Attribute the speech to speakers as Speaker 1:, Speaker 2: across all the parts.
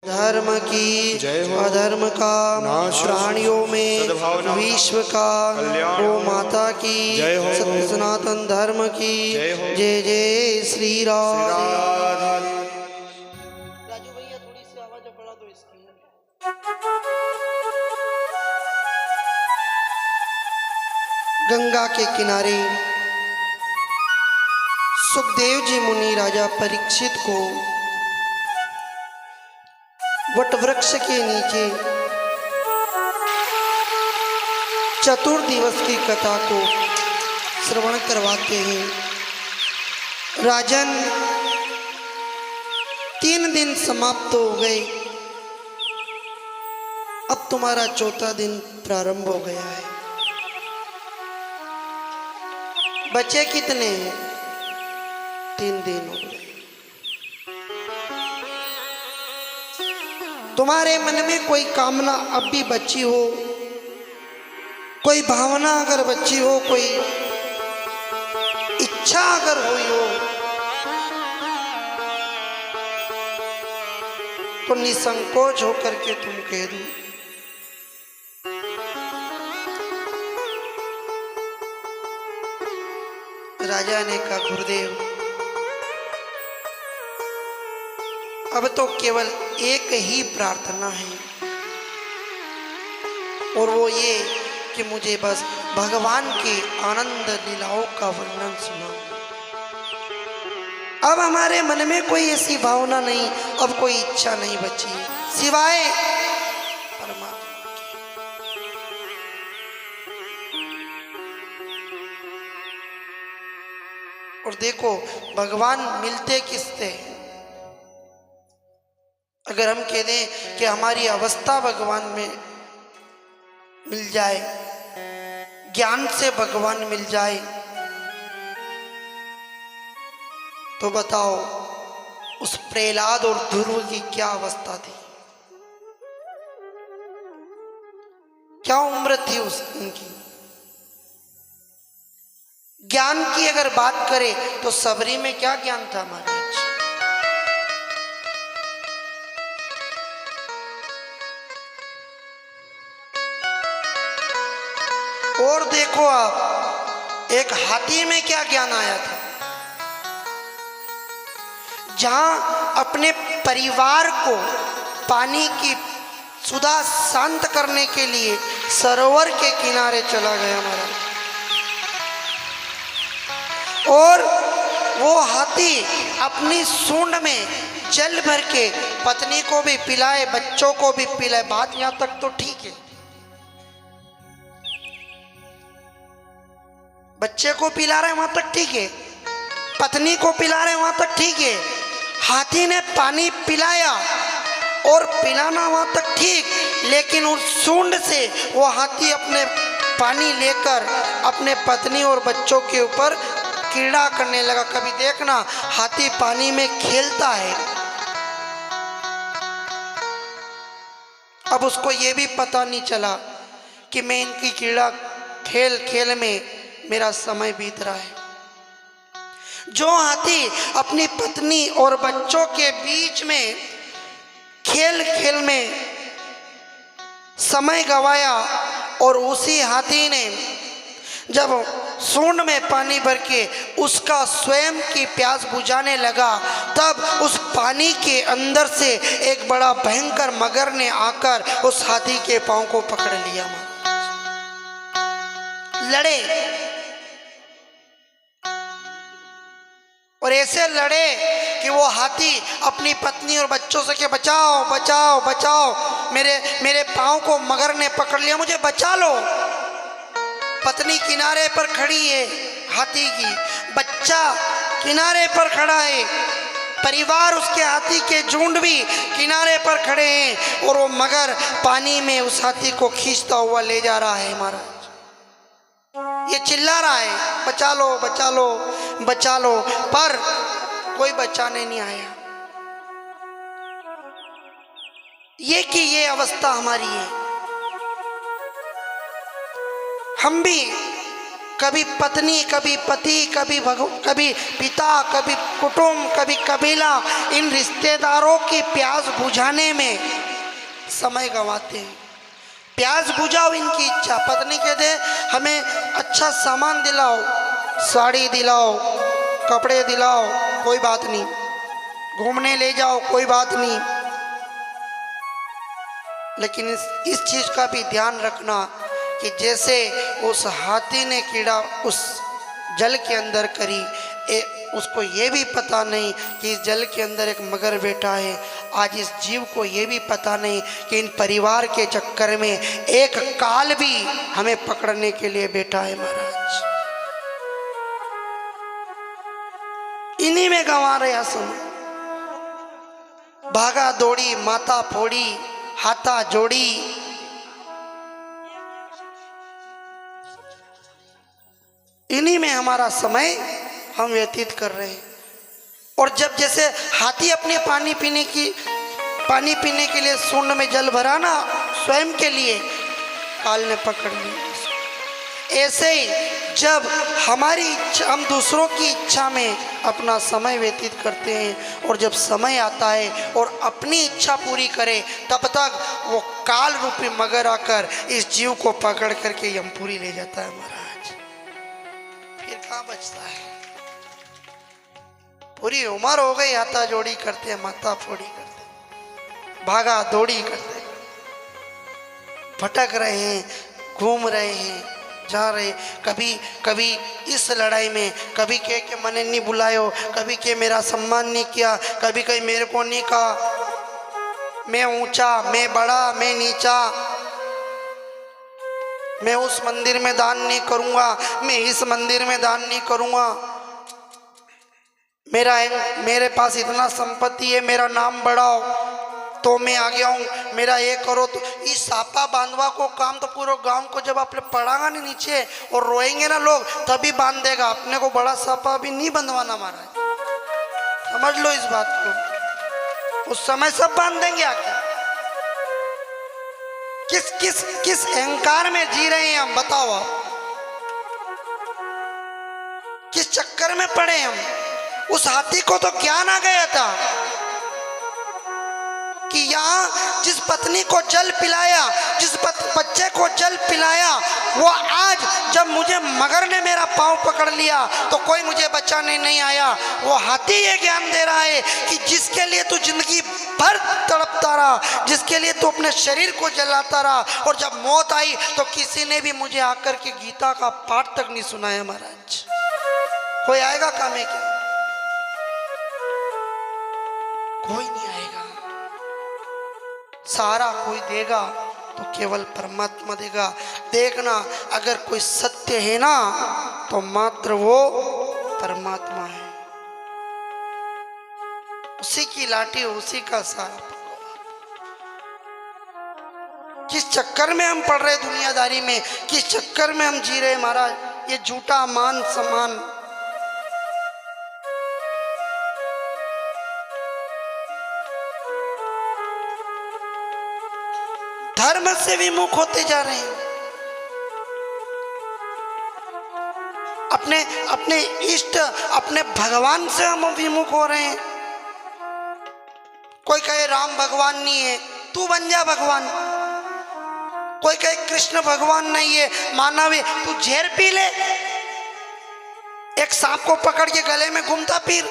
Speaker 1: धर्म की
Speaker 2: जय हो।
Speaker 1: अधर्म का
Speaker 2: नाश हो।
Speaker 1: प्राणियों में
Speaker 2: सद्भावना
Speaker 1: विश्व का
Speaker 2: कल्याण
Speaker 1: गो
Speaker 2: हो।
Speaker 1: माता की
Speaker 2: जय हो।
Speaker 1: सत्य सनातन धर्म की
Speaker 2: जय हो।
Speaker 1: जय जय श्री राम।
Speaker 2: राधे।
Speaker 1: राजू भैया थोड़ी सी आवाज बढ़ा दो इसकी। गंगा के किनारे सुखदेव जी मुनि राजा परीक्षित को वट वृक्ष के नीचे चतुर्दिवस की कथा को श्रवण करवाते हैं। राजन 3 दिन समाप्त हो गए, अब तुम्हारा चौथा दिन प्रारंभ हो गया है। बचे कितने हैं? 3 दिन हो गए। तुम्हारे मन में कोई कामना अब भी बची हो, कोई भावना अगर बची हो, कोई इच्छा अगर हुई हो, तो निसंकोच होकर के तुम कह दो। राजा ने कहा, गुरुदेव अब तो केवल एक ही प्रार्थना है, और वो ये कि मुझे बस भगवान के आनंद लीलाओं का वर्णन सुनाओ। अब हमारे मन में कोई ऐसी भावना नहीं, अब कोई इच्छा नहीं बची सिवाय परमात्मा की। और देखो भगवान मिलते किससे? अगर हम कह दें कि हमारी अवस्था भगवान में मिल जाए, ज्ञान से भगवान मिल जाए, तो बताओ उस प्रहलाद और ध्रुव की क्या अवस्था थी, क्या उम्र थी उनकी। ज्ञान की अगर बात करें तो सबरी में क्या ज्ञान था हमारे। और देखो आप, एक हाथी में क्या ज्ञान आया था, जहां अपने परिवार को पानी की सुधा शांत करने के लिए सरोवर के किनारे चला गया महाराज। और वो हाथी अपनी सूंड में जल भर के पत्नी को भी पिलाए, बच्चों को भी पिलाए। बात यहां तक तो ठीक है, बच्चे को पिला रहे वहां तक ठीक है, पत्नी को पिला रहे वहां तक ठीक है। हाथी ने पानी पिलाया और पिलाना वहां तक ठीक, लेकिन उस सूंड से वो हाथी अपने पानी लेकर अपने पत्नी और बच्चों के ऊपर क्रीड़ा करने लगा। कभी देखना हाथी पानी में खेलता है। अब उसको ये भी पता नहीं चला कि मैं इनकी क्रीड़ा खेल खेल में मेरा समय बीत रहा है। जो हाथी अपनी पत्नी और बच्चों के बीच में खेल खेल में समय गवाया, और उसी हाथी ने जब सूंड में पानी भर के उसका स्वयं की प्यास बुझाने लगा, तब उस पानी के अंदर से एक बड़ा भयंकर मगर ने आकर उस हाथी के पांव को पकड़ लिया। लड़े और ऐसे लड़े कि वो हाथी अपनी पत्नी और बच्चों से कि बचाओ बचाओ बचाओ, मेरे पांव को मगर ने पकड़ लिया, मुझे बचा लो। पत्नी किनारे पर खड़ी है हाथी की, बच्चा किनारे पर खड़ा है, परिवार उसके हाथी के झुंड भी किनारे पर खड़े हैं, और वो मगर पानी में उस हाथी को खींचता हुआ ले जा रहा है। महाराज ये चिल्ला रहा है, बचा लो बचा लो बचा लो, पर कोई बचाने नहीं आया। ये अवस्था हमारी है। हम भी कभी पत्नी, कभी पति, कभी पिता, कभी कुटुंब, कभी कबीला, इन रिश्तेदारों की प्यास बुझाने में समय गंवाते हैं। प्यास बुझाओ इनकी इच्छा। पत्नी कहते हमें अच्छा सामान दिलाओ, साड़ी दिलाओ, कपड़े दिलाओ, कोई बात नहीं, घूमने ले जाओ, कोई बात नहीं, लेकिन इस चीज का भी ध्यान रखना कि जैसे उस हाथी ने कीड़ा उस जल के अंदर करी, उसको ये भी पता नहीं कि इस जल के अंदर एक मगर बैठा है। आज इस जीव को ये भी पता नहीं कि इन परिवार के चक्कर में एक काल भी हमें पकड़ने के लिए बैठा है। महाराज इन्हीं में गंवा रहे समय। भागा दौड़ी, माता फोड़ी, हाथा जोड़ी, इन्हीं में हमारा समय हम व्यतीत कर रहे हैं। और जब जैसे हाथी अपने पानी पीने के लिए सूंड में जल भरा ना स्वयं के लिए, काल ने पकड़ लिया। ऐसे ही जब हमारी इच्छा, हम दूसरों की इच्छा में अपना समय व्यतीत करते हैं और जब समय आता है और अपनी इच्छा पूरी करे, तब तक वो काल रूपी मगर आकर इस जीव को पकड़ करके यमपुरी ले जाता है। महाराज फिर कहाँ बचता है? पूरी उम्र हो गई, हाथा जोड़ी करते, माथा फोड़ी करते, भागा दौड़ी करते, भटक रहे हैं, घूम रहे हैं, जा रहे। कभी इस लड़ाई में कभी कह के मैंने नहीं बुलायो, कभी के मेरा सम्मान नहीं किया, कभी कहीं मेरे को नहीं कहा, मैं ऊंचा, मैं बड़ा, मैं नीचा, मैं उस मंदिर में दान नहीं करूंगा, मैं इस मंदिर में दान नहीं करूंगा, मेरे पास इतना संपत्ति है, मेरा नाम बढ़ाओ तो मैं आ गया हूँ, मेरा ये करो तो। इस सापा बांधवा को काम तो पूरे गांव को जब आपने पड़ागा नहीं नीचे और रोएंगे ना लोग, तभी बांध देगा। अपने को बड़ा सापा भी नहीं बंधवाना महाराज, समझ लो इस बात को। उस समय सब बांध देंगे आके। किस अहंकार में जी रहे हैं हम, बताओ आप? किस चक्कर में पड़े हम? उस हाथी को तो ज्ञान आ गया था कि यहाँ जिस पत्नी को जल पिलाया, जिस बच्चे को जल पिलाया, वो आज जब मुझे मगर ने मेरा पांव पकड़ लिया तो कोई मुझे बचाने नहीं आया। वो हाथी ये ज्ञान दे रहा है कि जिसके लिए तू जिंदगी भर तड़पता रहा, जिसके लिए तू अपने शरीर को जलाता रहा, और जब मौत आई तो किसी ने भी मुझे आकर के गीता का पाठ तक नहीं सुनाया। महाराज कोई आएगा काम है क्या? कोई नहीं आएगा। सहारा कोई देगा तो केवल परमात्मा देगा। देखना, अगर कोई सत्य है ना तो मात्र वो परमात्मा है। उसी की लाठी, उसी का सहारा। किस चक्कर में हम पड़ रहे दुनियादारी में, किस चक्कर में हम जी रहे महाराज? ये झूठा मान सम्मान। धर्म से विमुख होते जा रहे हैं। अपने इष्ट, अपने भगवान से हम विमुख हो रहे हैं। कोई कहे राम भगवान नहीं है, तू बन जा भगवान। कोई कहे कृष्ण भगवान नहीं है, मानव है, तू जहर पी ले। एक सांप को पकड़ के गले में घूमता फिर,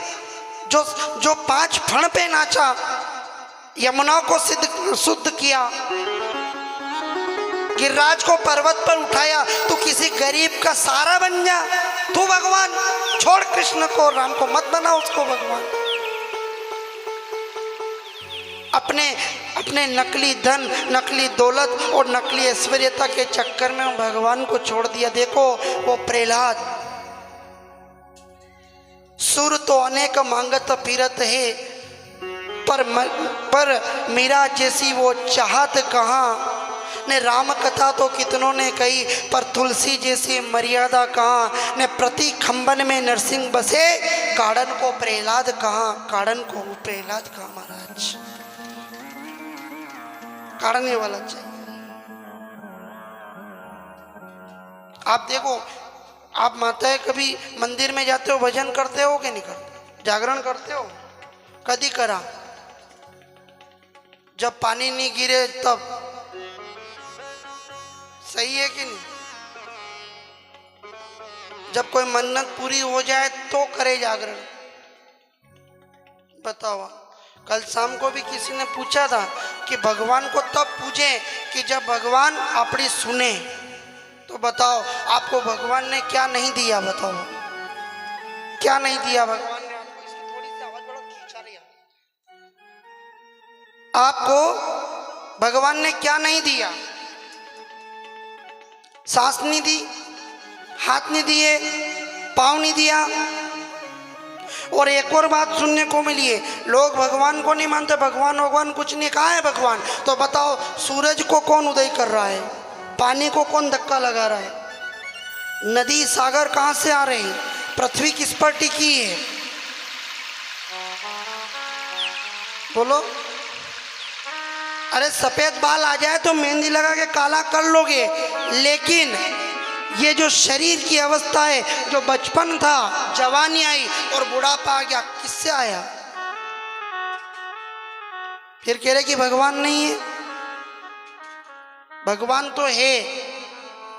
Speaker 1: जो 5 फण पे नाचा, यमुना को शुद्ध किया, गिरिराज को पर्वत पर उठाया, तू किसी गरीब का सहारा बन जा। तू भगवान, छोड़ कृष्ण को, राम को मत बना उसको भगवान। अपने नकली धन, नकली दौलत और नकली ऐश्वर्यता के चक्कर में भगवान को छोड़ दिया। देखो वो प्रहलाद, सुर तो अनेक मांगत फिरत है, पर मीरा जैसी वो चाहत कहाँ। ने राम कथा तो कितनों ने कही, पर तुलसी जैसी मर्यादा कहाँ। ने प्रति खंबन में नरसिंह बसे, काड़न को प्रहलाद कहाँ। काड़न को प्रहलाद कहाँ महाराज? काड़ने वाला चाहिए। आप देखो आप माताएं कभी मंदिर में जाते हो, भजन करते हो कि नहीं करते? जागरण करते हो? कभी करा? जब पानी नहीं गिरे तब? सही है कि नहीं? जब कोई मन्नत पूरी हो जाए तो करे जागरण। बताओ, कल शाम को भी किसी ने पूछा था कि भगवान को तब पूजे कि जब भगवान आपकी सुने। तो बताओ आपको भगवान ने क्या नहीं दिया? बताओ क्या नहीं दिया भगवान ने आपको? इसकी थोड़ी सी आवाज बड़ा खींचा रही है। आपको भगवान ने क्या नहीं दिया? सांस नहीं दी, हाथ नहीं दिए, पाँव नहीं दिया। और एक और बात सुनने को मिली है, लोग भगवान को नहीं मानते, भगवान कुछ नहीं। कहा है भगवान? तो बताओ सूरज को कौन उदय कर रहा है? पानी को कौन धक्का लगा रहा है? नदी सागर कहां से आ रहे हैं? पृथ्वी किस पर टिकी है? बोलो। अरे सफेद बाल आ जाए तो मेहंदी लगा के काला कर लोगे, लेकिन ये जो शरीर की अवस्था है, जो बचपन था, जवानी आई और बुढ़ापा आ गया, किससे आया? फिर कह रहे कि भगवान नहीं है। भगवान तो है,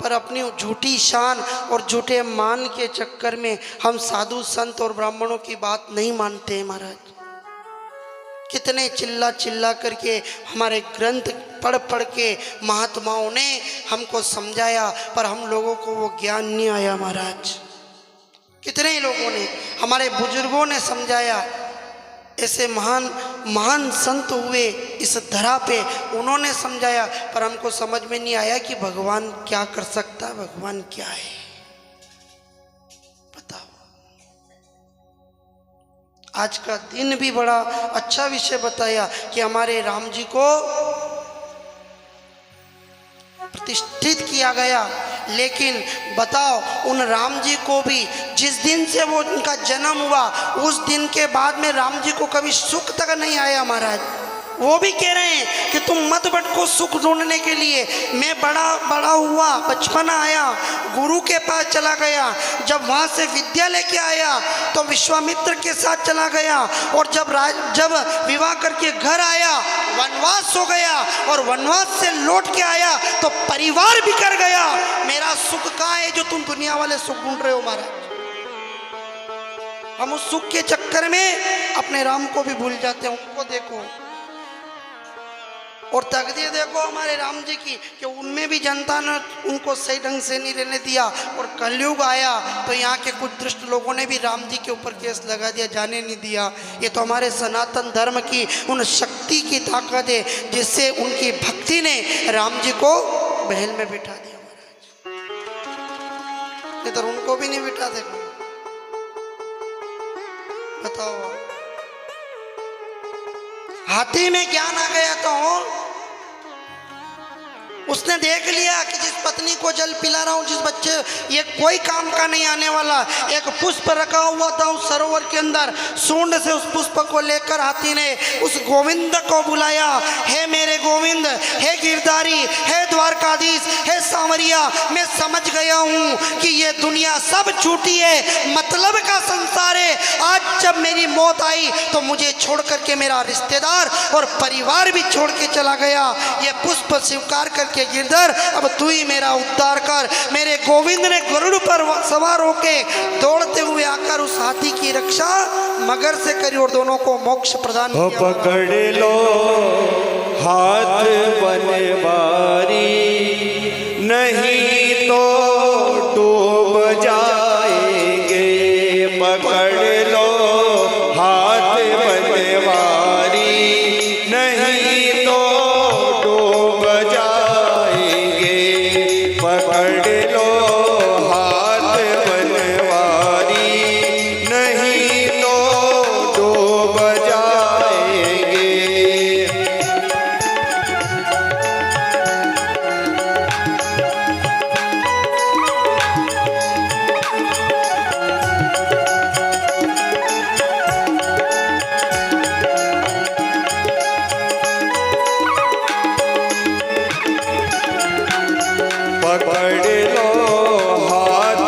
Speaker 1: पर अपनी झूठी शान और झूठे मान के चक्कर में हम साधु संत और ब्राह्मणों की बात नहीं मानते हैं महाराज। कितने चिल्ला चिल्ला करके हमारे ग्रंथ पढ़ पढ़ के महात्माओं ने हमको समझाया, पर हम लोगों को वो ज्ञान नहीं आया महाराज। कितने लोगों ने, हमारे बुजुर्गों ने समझाया, ऐसे महान महान संत हुए इस धरा पे, उन्होंने समझाया, पर हमको समझ में नहीं आया कि भगवान क्या कर सकता है, भगवान क्या है। बताओ। आज का दिन भी बड़ा अच्छा विषय बताया कि हमारे राम जी को प्रतिष्ठित किया गया, लेकिन बताओ उन राम जी को भी जिस दिन से वो उनका जन्म हुआ उस दिन के बाद में राम जी को कभी सुख तक नहीं आया महाराज। वो भी कह रहे हैं कि तुम मत भटको सुख ढूंढने के लिए। मैं बड़ा हुआ, बचपन आया, गुरु के पास चला गया, जब वहाँ से विद्या लेके आया तो विश्वामित्र के साथ चला गया, और जब विवाह करके घर आया वनवास हो गया, और वनवास से लौट के आया तो परिवार बिखर गया। मेरा सुख कहाँ है जो तुम दुनिया वाले सुख ढूंढ रहे हो महाराज? हम उस सुख के चक्कर में अपने राम को भी भूल जाते हैं। उनको देखो और तकदीर देखो हमारे राम जी की, कि उनमें भी जनता ने उनको सही ढंग से नहीं रहने दिया, और कलयुग आया तो यहाँ के कुछ दुष्ट लोगों ने भी राम जी के ऊपर केस लगा दिया, जाने नहीं दिया। ये तो हमारे सनातन धर्म की उन शक्ति की ताकत है, जिससे उनकी भक्ति ने राम जी को महल में बिठा दिया महाराज। इधर उनको भी नहीं बिठाते। बताओ, हाथी में ज्ञान आ गया तो उसने देख लिया कि जिस पत्नी को जल पिला रहा हूं, जिस बच्चे, ये कोई काम का नहीं आने वाला। एक पुष्प रखा हुआ था उस सरोवर के अंदर, सूंड से उस पुष्प को लेकर हाथी ने उस गोविंद को बुलाया, हे मेरे गोविंद, हे गिरधारी, हे द्वारकाधीश, हे सांवरिया, मैं समझ गया हूं कि ये दुनिया सब झूठी है, मतलब का संसार है। आज जब मेरी मौत आई तो मुझे छोड़ करके मेरा रिश्तेदार और परिवार भी छोड़ के चला गया। ये पुष्प स्वीकार करके गिरधर, अब तू ही मेरा उद्धार कर। मेरे गोविंद ने गरुड़ पर सवार होके दौड़ते हुए आकर उस हाथी की रक्षा मगर से करी और दोनों को मोक्ष प्रदान किया।
Speaker 2: पकड़ लो हाथ बनवारी, नहीं तो डूब जाएंगे। पकड़ लो हाथ बनवारी, नहीं तो डूब जाएंगे। पकड़ लो हाथ बनवारी, नहीं तो डूब जाएंगे। पकड़ लो हाथ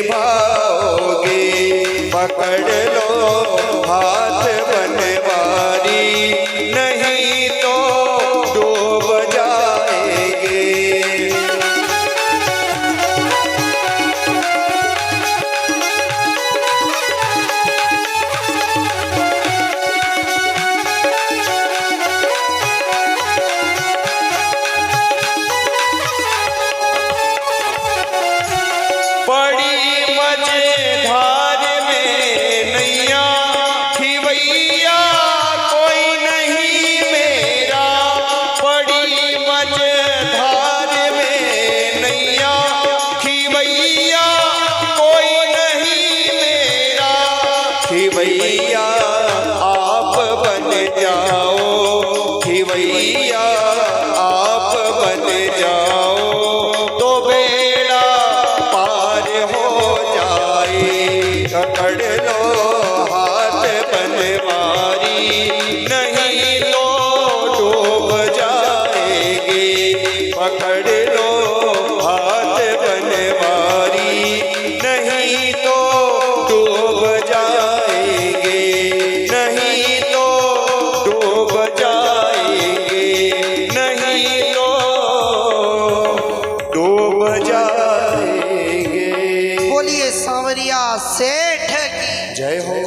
Speaker 2: निभाओगे, पकड़ लो हाथ बनवारी, नहीं तो डूब जाएंगे। बड़ी मजेदार में नैया थी भैया, कोई नहीं मेरा। बड़ी मजेदार में नैया थी भैया, कोई नहीं मेरा। थी भैया आप बन जाओ, थी भैया आप बन जाओ, तो बेड़ा पार हो जाए। पकड़ लो हाथ बनवारी, नहीं तो डूब जाएंगे। पकड़ लो हाथ बनवारी, नहीं तो डूब जाएंगे, नहीं तो डूब जाएंगे, नहीं तो डूब जाएंगे।
Speaker 1: बोलिए सांवरिया सेठ की
Speaker 2: जय हो।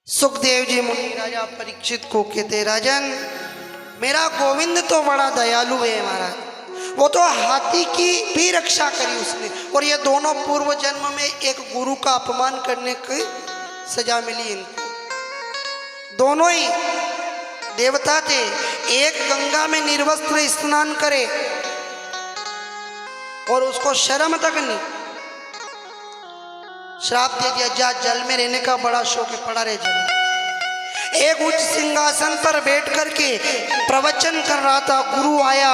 Speaker 1: सुखदेव जी मुनि राजा परीक्षित को कहते, राजन मेरा गोविंद तो बड़ा दयालु है महाराज, वो तो हाथी की भी रक्षा करी उसने, और ये दोनों पूर्व जन्म में एक गुरु का अपमान करने की सजा मिली इनको। दोनों ही देवता थे, एक गंगा में निर्वस्त्र स्नान करे और उसको शर्म तक नहीं, श्राप दे दिया, जा जल में रहने का बड़ा शौक है, पड़ा रहे जल। एक उच्च सिंहासन पर बैठ करके प्रवचन कर रहा था, गुरु आया,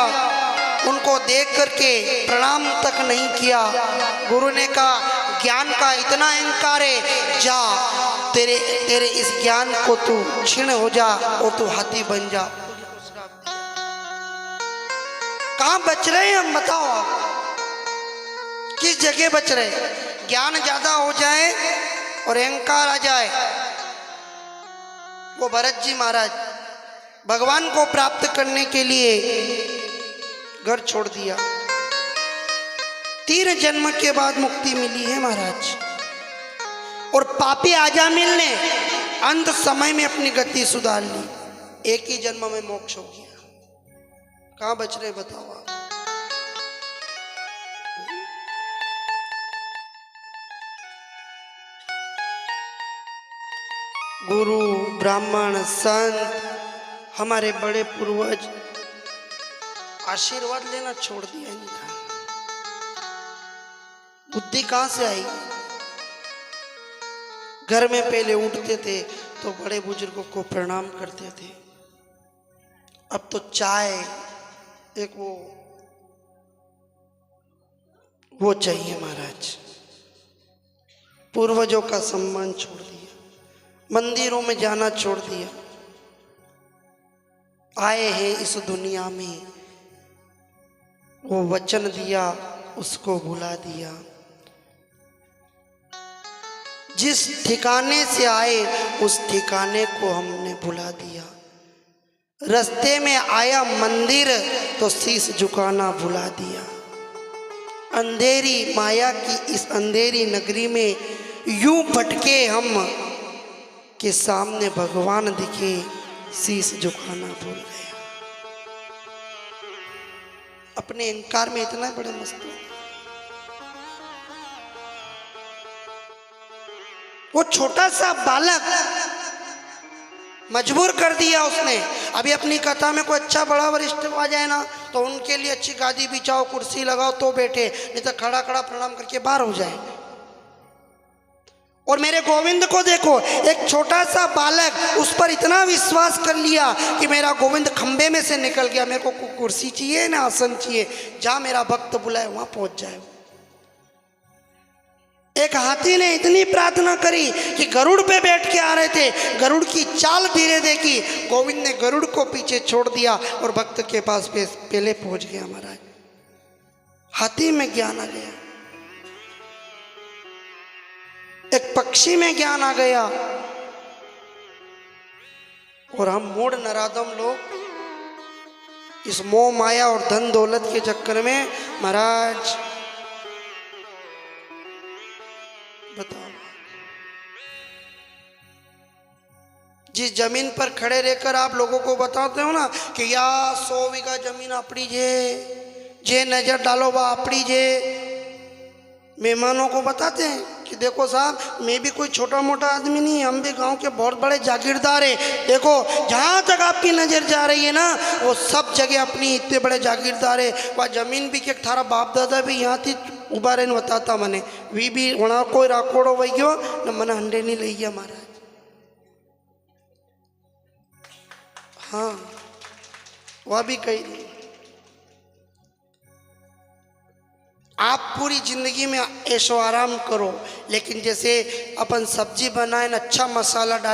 Speaker 1: उनको देख करके प्रणाम तक नहीं किया। गुरु ने कहा ज्ञान का इतना अहंकार है, जा तेरे इस ज्ञान को तू क्षीण हो जा और तू हाथी बन जा। कहाँ बच रहे हैं हम, बताओ आप किस जगह बच रहे? ज्ञान ज्यादा हो जाए और अहंकार आ जाए। वो भरत जी महाराज भगवान को प्राप्त करने के लिए घर छोड़ दिया, 3 जन्म के बाद मुक्ति मिली है महाराज। और पापी आजामिल ने अंत समय में अपनी गति सुधार ली, एक ही जन्म में मोक्ष हो गया। कहां बच रहे बताओ आप? गुरु ब्राह्मण संत हमारे बड़े पूर्वज आशीर्वाद लेना छोड़ दिया इनका। बुद्धि कहां से आई? घर में पहले उठते थे तो बड़े बुजुर्गों को प्रणाम करते थे, अब तो चाय एक वो चाहिए महाराज। पूर्वजों का सम्मान छोड़ दिया, मंदिरों में जाना छोड़ दिया। आए हैं इस दुनिया में, वो वचन दिया उसको भुला दिया। जिस ठिकाने से आए उस ठिकाने को हमने भुला दिया। रास्ते में आया मंदिर तो शीश झुकाना भुला दिया। अंधेरी माया की इस अंधेरी नगरी में यूं भटके हम के सामने भगवान दिखे, शीश झुकाना भूल गया। अपने अहंकार में इतना बड़े मस्त। वो छोटा सा बालक मजबूर कर दिया उसने। अभी अपनी कथा में कोई अच्छा बड़ा वरिष्ठ आ जाए ना तो उनके लिए अच्छी गादी बिछाओ, कुर्सी लगाओ तो बैठे, नहीं तो खड़ा खड़ा प्रणाम करके बाहर हो जाए। और मेरे गोविंद को देखो, एक छोटा सा बालक उस पर इतना विश्वास कर लिया कि मेरा गोविंद खंबे में से निकल गया, मेरे को कुर्सी चाहिए ना आसन चाहिए, जहां मेरा भक्त बुलाए वहां पहुंच जाए। एक हाथी ने इतनी प्रार्थना करी कि गरुड़ पे बैठ के आ रहे थे, गरुड़ की चाल धीरे देखी, गोविंद ने गरुड़ को पीछे छोड़ दिया और भक्त के पास पहले पहुंच गया महाराज। हाथी में ज्ञान आ गया, एक पक्षी में ज्ञान आ गया। और हम मूढ़ नराधम लोग इस मोह माया और धन दौलत के चक्कर में महाराज बताओ, जिस जमीन पर खड़े रहकर आप लोगों को बताते हो ना कि या 100 बीघा जमीन अपनी जे नजर डालो वह अपनी जे, मेहमानों को बताते हैं कि देखो साहब मैं भी कोई छोटा मोटा आदमी नहीं, हम भी गांव के बहुत बड़े जागीरदार हैं। देखो जहाँ तक आपकी नज़र जा रही है ना वो सब जगह अपनी इतने बड़े जागीरदार है। वह जमीन भी के थारा बाप दादा भी यहाँ थी उबारे ने बताता मने वी भी वहाँ कोई राकोड़ो वही गयो न मन हंडे नहीं ले गया महाराज। हाँ वह भी कही नहीं। आप पूरी जिंदगी में ऐशो आराम करो, लेकिन जैसे अपन सब्जी बनाए न अच्छा मसाला डाल